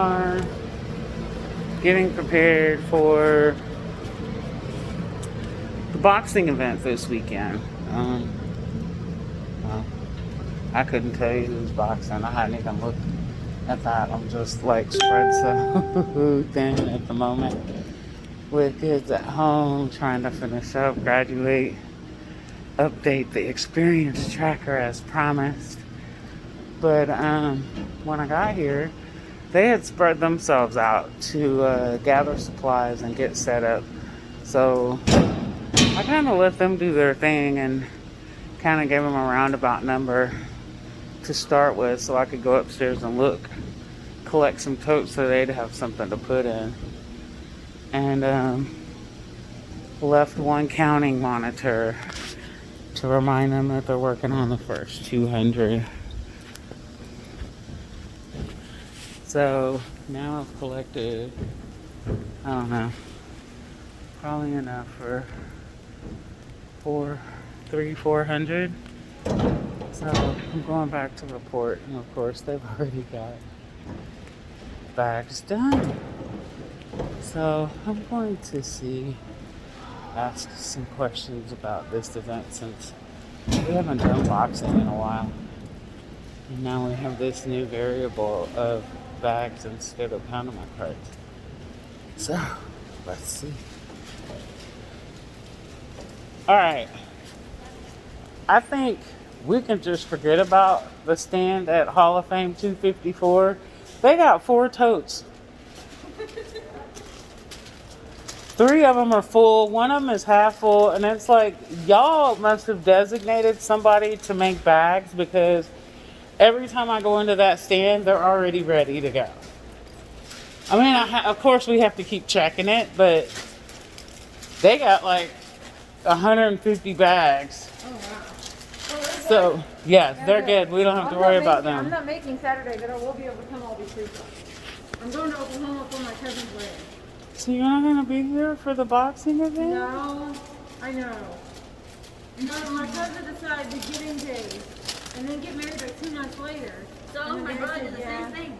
are getting prepared for the boxing event this weekend. Well, I couldn't tell you who's boxing. I hadn't even looked at that. I'm just like spread so thin at the moment with kids at home, trying to finish up, graduate, update the experience tracker as promised. But when I got here, they had spread themselves out to gather supplies and get set up. So I kind of let them do their thing and kind of gave them a roundabout number to start with so I could go upstairs and look, collect some totes so they'd have something to put in. And left one counting monitor to remind them that they're working on the first 200. So now I've collected, I don't know, probably enough for 400. So I'm going back to report, and of course they've already got bags done. So I'm going to ask some questions about this event since we haven't done boxing in a while. And now we have this new variable of bags instead of Panama cards. So let's see. Alright. I think we can just forget about the stand at Hall of Fame 254. They got 4 totes. 3 of them are full, 1 of them is half full, and it's like, y'all must have designated somebody to make bags because every time I go into that stand, they're already ready to go. I mean, of course we have to keep checking it, but they got like 150 bags. Oh, wow. So, yeah, they're good. We don't have to worry about them. I'm not making Saturday, but I will be able to come all these weeks. I'm going to Oklahoma for my cousin's wedding. So you're not going to be here for the boxing event? No, I know. No, my cousin decided to get engaged and then get married like 2 months later. So my brother did the same thing.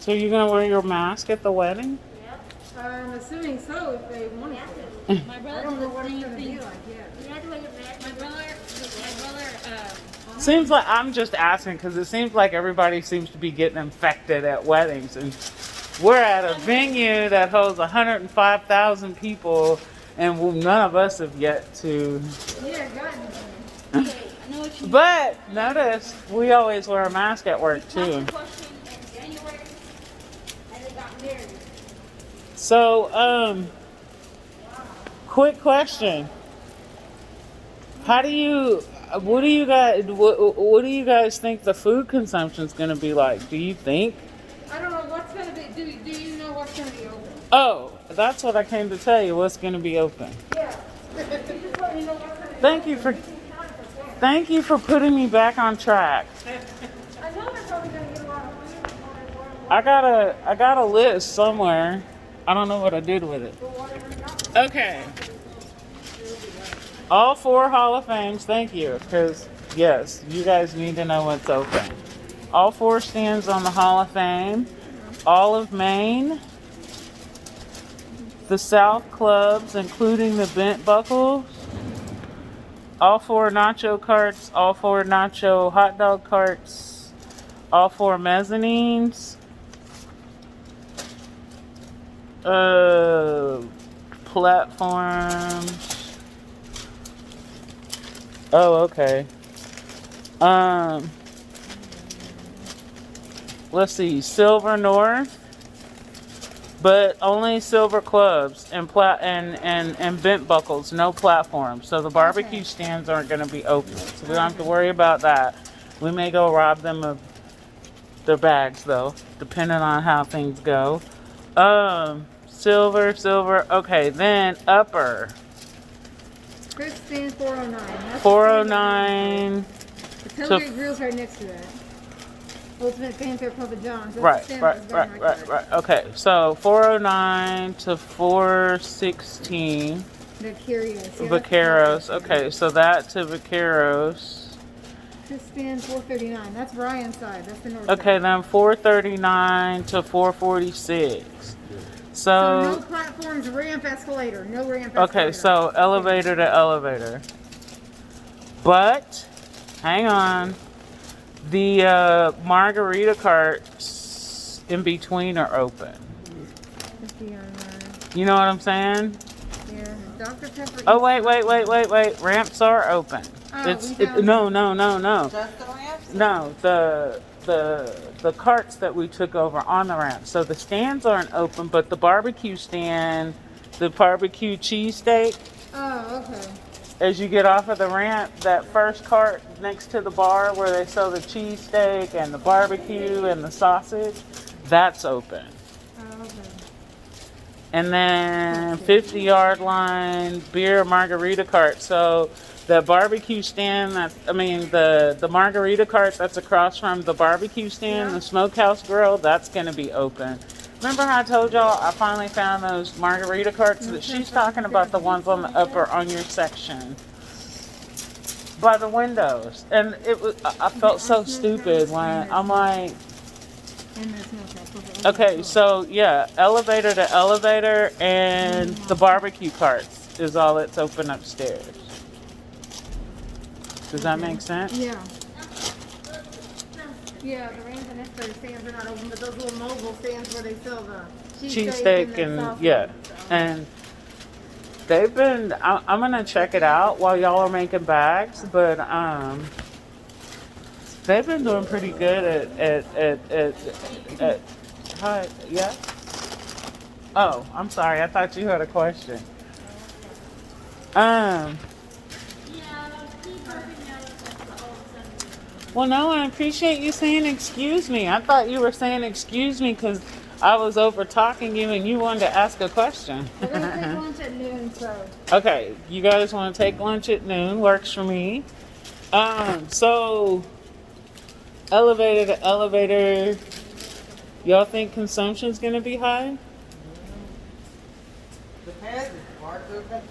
So you're going to wear your mask at the wedding? Yep. I'm assuming so if they wanted to. My I brother don't did know the what it's same going to thing. be like yet. You had to wear your mask. My brother, Seems like I'm just asking because it seems like everybody seems to be getting infected at weddings, and we're at a venue that holds 105,000 people, and none of us have yet to. Yeah, God. okay, I know what you mean. But notice we always wear a mask at work too. Question in January, and they got married. So, quick question: what do you guys think the food consumption is going to be like? Do you think? I don't know what's going to be. Do you know what's going to be open? Oh, that's what I came to tell you. What's going to be open? Yeah. You just let me know what's going to be Thank you for putting me back on track. I know they're probably going to get a lot of food. I got a list somewhere. I don't know what I did with it. Okay. All 4 Hall of Fames, thank you. Because, yes, you guys need to know what's open. All 4 stands on the Hall of Fame. All of Maine. The South Clubs, including the Bent Buckles. All 4 nacho carts. All 4 nacho hot dog carts. All 4 mezzanines. Platforms. Oh, okay. Let's see, Silver North, but only silver clubs and bent buckles, no platforms. So the barbecue stands aren't going to be open, so we don't have to worry about that. We may go rob them of their bags though, depending on how things go. Silver. Okay, then upper. Chris stands 409. That's 409. The Tailgate Grill's right next to that. Ultimate Fanfare Papa John's. That's Right. the stand that was going Right. Okay, so 409 to 416. Vaqueros. Yeah, Vaqueros. Okay, so that to Vaqueros. This stand 439. That's Ryan's side. That's the north Okay, side. then 439 to 446. So no So, platforms, ramp, escalator. No ramp, escalator. okay, so elevator to elevator. But, hang on. The margarita carts in between are open. 50 on You know what I'm saying? yeah. Dr. Pepper. Oh, wait. Ramps are open. Oh, No. Just the ramps? No, the carts that we took over on the ramp. So the stands aren't open, but the barbecue stand, the barbecue cheesesteak, Oh, okay. as you get off of the ramp, that first cart next to the bar where they sell the cheesesteak and the barbecue and the sausage, that's open. Oh, okay. And then 50-yard line beer margarita cart. So the barbecue stand the margarita cart that's across from the barbecue stand, the smokehouse grill, that's gonna be open. Remember how I told y'all I finally found those margarita carts? That she's talking about the ones on the upper on your section. By the windows. And it was I felt so stupid when I'm like, And there's no smokehouse. okay, so yeah, elevator to elevator and the barbecue carts is all that's open upstairs. Does that make sense? Yeah. Yeah, the ramp and escalator stands are not open, but those little mobile stands where they sell the Cheesesteak the and sausage yeah. stuff. And they've been I'm gonna check it out while y'all are making bags, but they've been doing pretty good at hi, yeah. Oh, I'm sorry, I thought you had a question. Well, no, I appreciate you saying excuse me. I thought you were saying excuse me because I was over talking you and you wanted to ask a question. We're gonna take lunch at noon, so. Okay, you guys want to take lunch at noon? Works for me. So elevator to elevator. Y'all think consumption's gonna be high? Depends. Is the park open?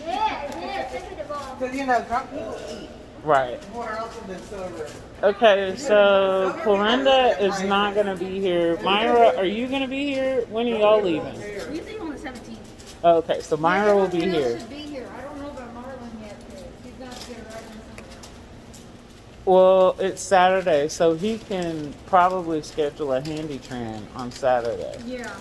Yeah, take me the ball. Because, you know, drunk people eat Right. more often than sober. Okay, so Clorinda is not gonna be here. Myra, are you gonna be here? When are y'all leaving? We think on the 17th. Okay, so Myra will be Everyone else here. should be here. I don't know about Marlon yet, but he's not here right now. Well, it's Saturday, so he can probably schedule a handy tran on Saturday. Yeah.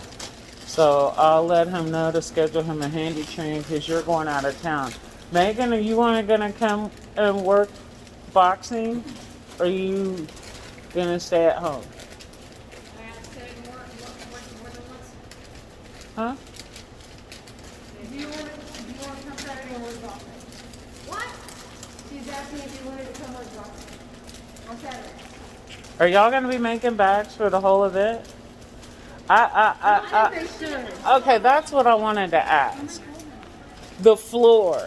So I'll let him know to schedule him a handy tran because you're going out of town. Megan, are you gonna come and work boxing? Or are you gonna stay at home? I have to say more than once. Huh? Do you want to come Saturday and work boxing? What? She's asking if you wanted to come work boxing on Saturday. Are y'all gonna be making bags for the whole event? I think they should. Okay, that's what I wanted to ask. The floor.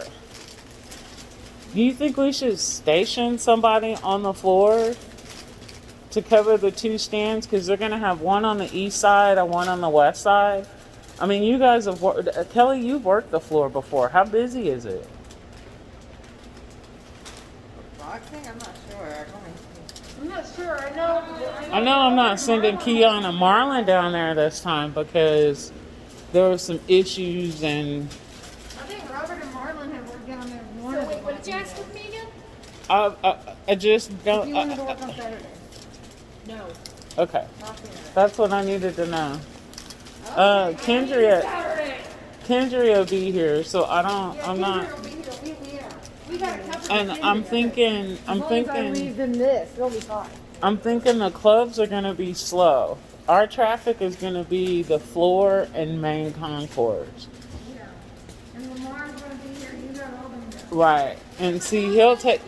Do you think we should station somebody on the floor to cover the two stands? Because they're going to have one on the east side and one on the west side. I mean, you guys have worked, Kelly, you've worked the floor before. How busy is it? Boxing? I'm not sure. I'm not sure. I know. I know I'm not sending Keon and Marlon down there this time because there were some issues and I think Robert and Marlon have worked down there. One So of wait, them. what did you ask with me again? I just If don't. you wanted to work on Saturday. No. Okay, Not Saturday. that's what I needed to know. Kendria will be here, so I don't. Yeah, I'm Kendra not. will be here. We got a couple And of I'm Kendra. thinking. As long as I leave them this, they'll be fine. I'm thinking the clubs are gonna be slow. Our traffic is gonna be the floor and main concourse. Yeah. And Lamar's gonna be here. You got all them there. Right. And see, he'll take.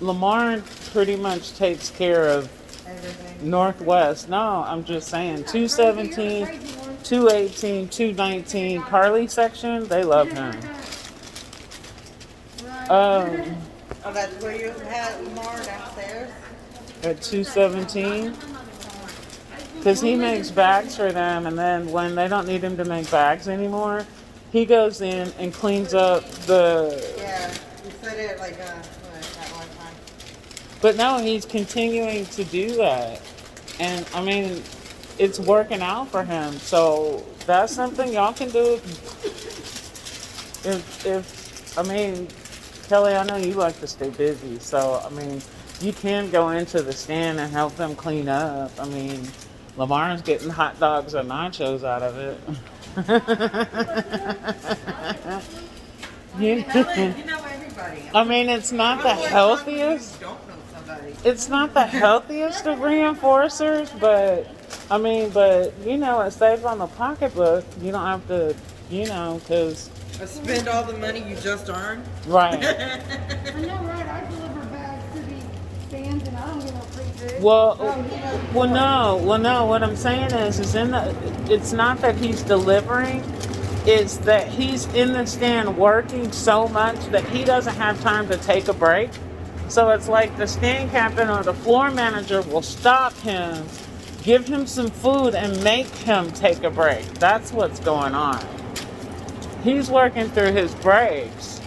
Lamar pretty much takes care of Everything. Northwest. No, I'm just saying 217, 218, 219, Carly section, they love him. Right. Oh, that's where you had Lamar downstairs? At 217. Because he makes bags for them, and then when they don't need him to make bags anymore, he goes in and cleans up the Yeah. did it like at one time. But no, he's continuing to do that. And I mean, it's working out for him. So that's something y'all can do. If I mean, Kelly, I know you like to stay busy. So, I mean, you can go into the stand and help them clean up. I mean, Lamar's getting hot dogs or nachos out of it. You know everybody. I mean, it's not the healthiest. You don't know somebody. It's not the healthiest of reinforcers, but I mean, but you know, it saves on the pocketbook. You don't have to, you know, because Spend all the money you just earned. right. I know, right? I deliver bags to the stands and I don't get no free food. Well, no. What I'm saying is it's not that he's delivering. It's that he's in the stand working so much that he doesn't have time to take a break. So it's like the stand captain or the floor manager will stop him, give him some food, and make him take a break. That's what's going on. He's working through his breaks.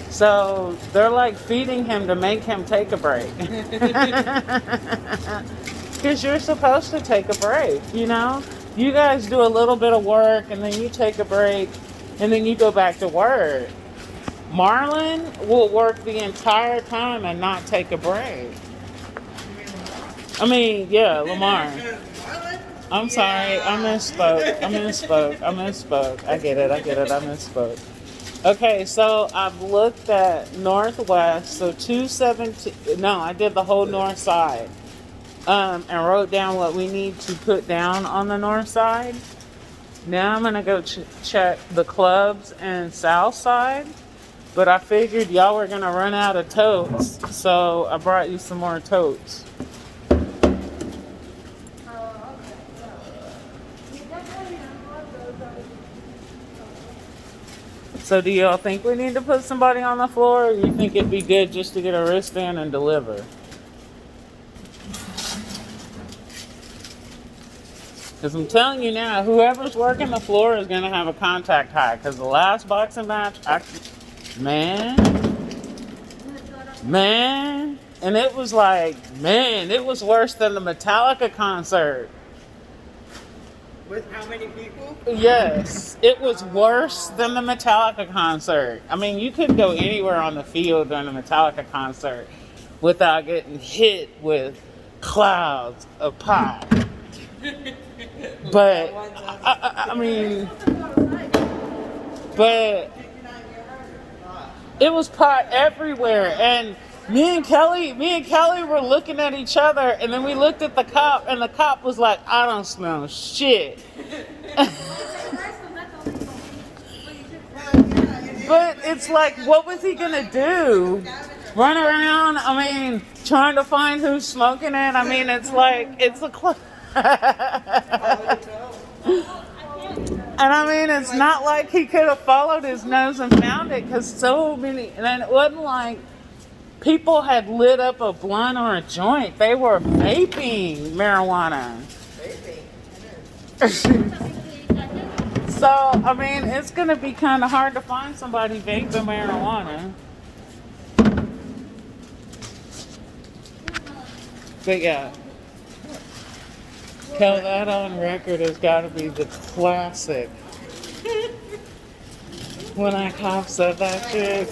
So they're like feeding him to make him take a break. Because you're supposed to take a break, you know? You guys do a little bit of work and then you take a break and then you go back to work. Marlon will work the entire time and not take a break. I mean, yeah, Lamar. I'm sorry, I misspoke. I get it, I misspoke. Okay, so I've looked at Northwest, so 217, no, I did the whole north side. And wrote down what we need to put down on the north side. Now I'm gonna go check the clubs and south side. But I figured y'all were gonna run out of totes, so I brought you some more totes. So do y'all think we need to put somebody on the floor, or you think it'd be good just to get a wristband and deliver? Because I'm telling you now, whoever's working the floor is going to have a contact high. Because the last boxing match, man, and it was like, man, it was worse than the Metallica concert. With how many people? Yes, it was worse than the Metallica concert. I mean, you couldn't go anywhere on the field during the Metallica concert without getting hit with clouds of pot. But I mean, but it was pot everywhere, and me and Kelly were looking at each other, and then we looked at the cop, and the cop was like, "I don't smell shit." But it's like, what was he gonna do? Run around? I mean, trying to find who's smoking it. I mean, it's like it's a club. And I mean, it's not like he could have followed his nose and found it, because so many, and it wasn't like people had lit up a blunt or a joint. They were vaping marijuana. So, I mean, it's going to be kind of hard to find somebody vaping marijuana. But yeah. Kel, that on record has got to be the classic. When that cop said that shit.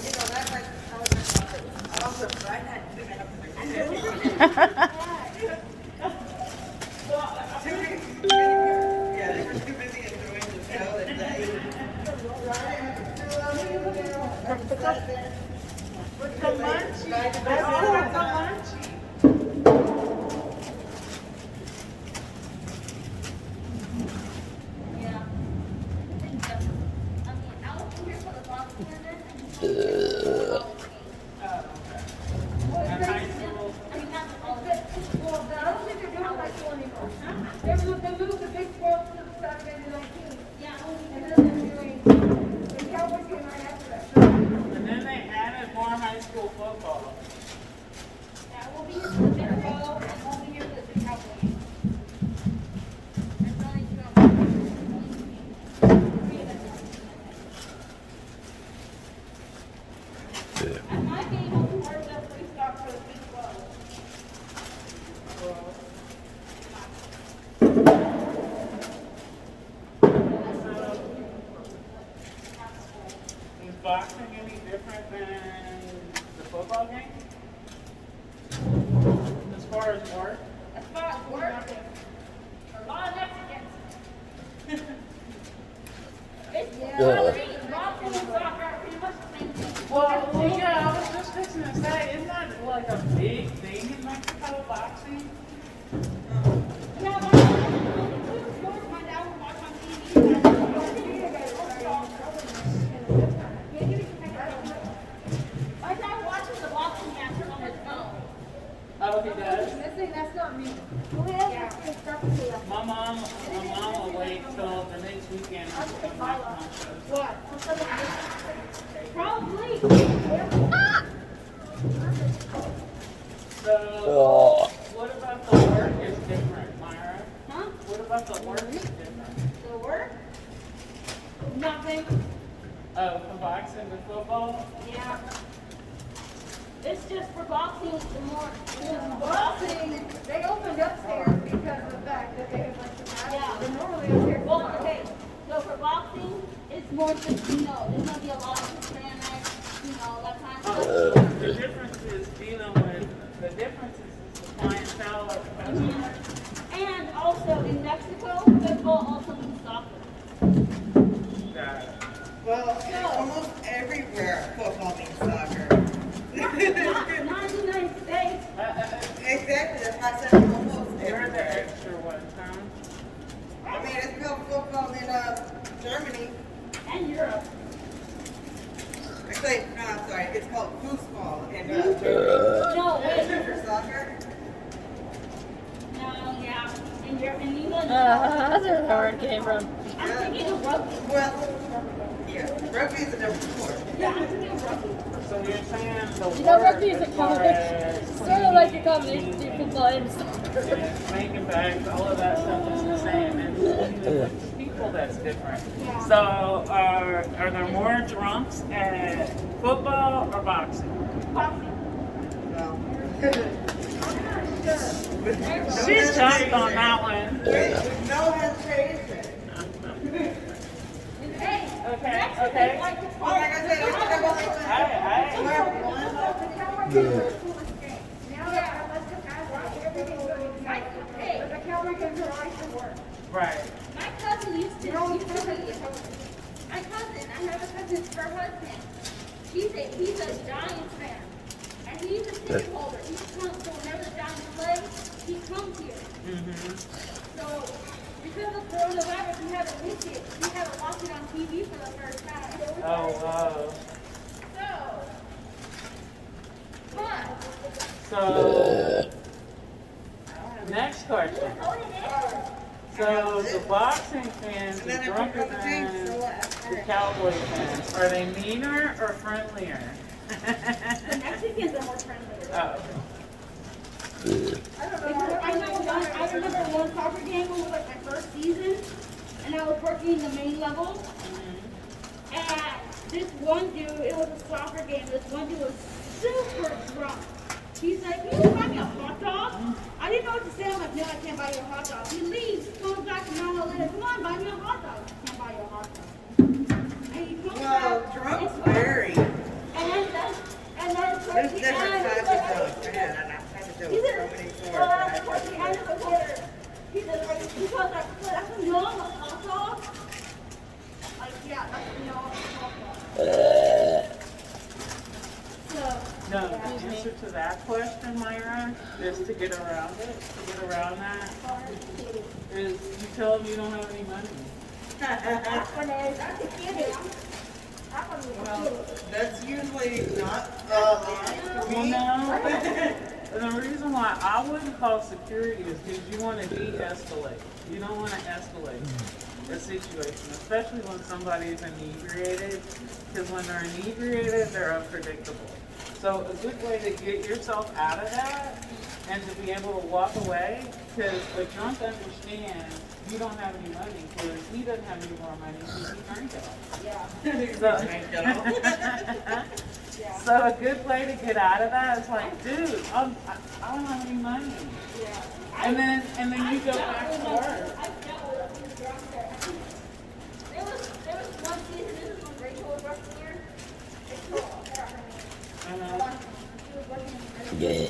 far as work? As far as work, a lot of Mexicans. It's boxing and soccer, pretty much the same thing. Well, yeah, I was just fixing to say, isn't that like a big thing in Mexico, boxing? Yeah, but my dad would watch on TV. My dad watches the boxing matches on his phone. Oh, he does? That's not me. My mom will wait till the next weekend to come back on shows. What? Probably. So, what about the work is different, Myra? Huh? What about the work is different? The work? Nothing. Oh, from boxing to football? Yeah. It's just for boxing, the more. Boxing, they opened upstairs because of the fact that they have like capacity. Yeah. But normally upstairs. Well, okay. So for boxing, it's more just, there's gonna be a lot of Hispanic, that kind of stuff. The difference is dealing with, the difference is the clientele of the customer. And also in Mexico, football also means soccer. Got it. Well, almost everywhere football means soccer. Not in the United States. Exactly, that's why I said almost Where are the everywhere. extra ones, huh? I mean, it's called football in Germany. And Europe. Actually, no, I'm sorry, it's called foosball in Germany. No, wait. For soccer? No, yeah. In England. That's where the word came from. I'm thinking of rugby. Well, yeah, rugby is a different sport. Yeah, I'm thinking of rugby. So you're saying the You know, work rugby is a as far combination. as It's sort of like a combination between football and soccer. and making bags, all of that stuff is the same. And it's the people that's different. So are there more drunks at football or boxing? Boxing. Well, She jumped on that one. with no hesitation. Hey, Okay, Mexicans okay. like to Well, party. like I said, it's a Hey, hey. wear one. Hey, Right. my cousin used to be. My cousin, I have a cousin, her husband. He's a Giants fan. And he's a ticket holder. He comes, so whenever the Giants play, he comes here. So, because of coronavirus, we haven't missed it. We haven't watched it on TV for the first time. Oh, wow. So, but, So, next question. So the boxing fans are drunker than the Cowboy fans. Are they meaner or friendlier? the Mexicans are more friendly. Oh. I remember one soccer game, it was like my first season, and I was working in the main level. And this one dude, it was a soccer game, this one dude was super drunk. He's like, "Can you buy me a hot dog?" I didn't know what to say. I'm like, "No, I can't buy you a hot dog." He leaves, comes back an hour later. "Come on, buy me a hot dog." "I can't buy you a hot dog." And he comes Well, back. drunk it's like- vary. And then There's different types of drugs. Man, I'm not trying to do He with said, so many towards forms. the end of the quarter, he said, he told like, "That's a normal hot dog." Like, yeah, that's a normal hot dog. So, No, the answer to that question, Myra, is to get around it, to get around that, is you tell them you don't have any money. that's when that's a kid. Well, that's usually not a lie for Well, me. no. And the reason why I wouldn't call security is because you want to de-escalate. You don't want to escalate a situation, especially when somebody is inebriated, because when they're inebriated, they're unpredictable. So a good way to get yourself out of that and to be able to walk away, because a drunk understands you don't have any money, because he doesn't have any more money because he drank it all. Yeah. So a good way to get out of that is like, dude, I don't have any money. Yeah. And then you go back to work. I've dealt with a few drunks there. There was one season, this is when Rachel was working here. It's cool. She was working in the Yeah.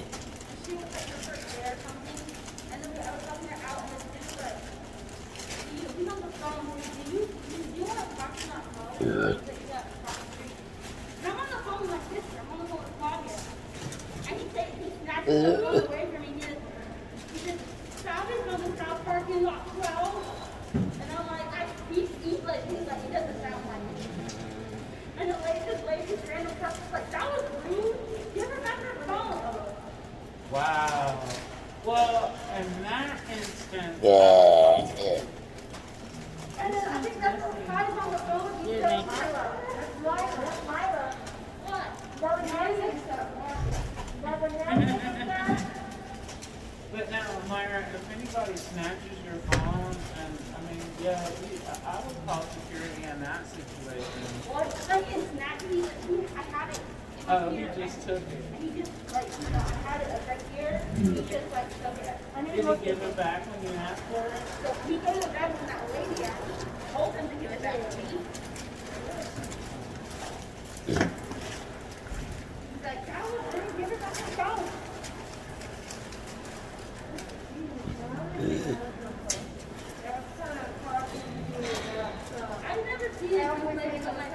She was like her first day or something. Well, in that instance, And then I think that's what guys on the phone. You said Mila. That's Mila. That's Mila. What? That was Mila stuff. That was Mila. but now, Myra, if anybody snatches your phone, and I mean, yeah, I would call security in that situation. Well, like in Snack, I had it. Oh, he just took it. And he just, like, you know, I had it like right here. He just, like, took it. And Did he give it back when you asked for it? So he gave it back to that lady. I told him to give it back to me. He's like, "Go, give it back to go." I've never seen it complaining on my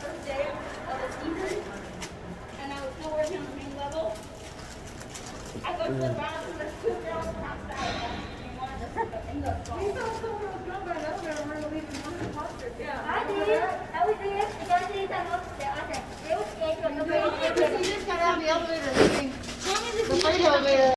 first day of the season, and I was still working on the main level. I go to the bathroom, there's two girls passed out. In the We thought someone was going by an elevator and we were leaving one of the posters. Yeah. I did. I was there. The guy did that up there. I said, they were scared. You just got out of the elevator leaving the freight elevator.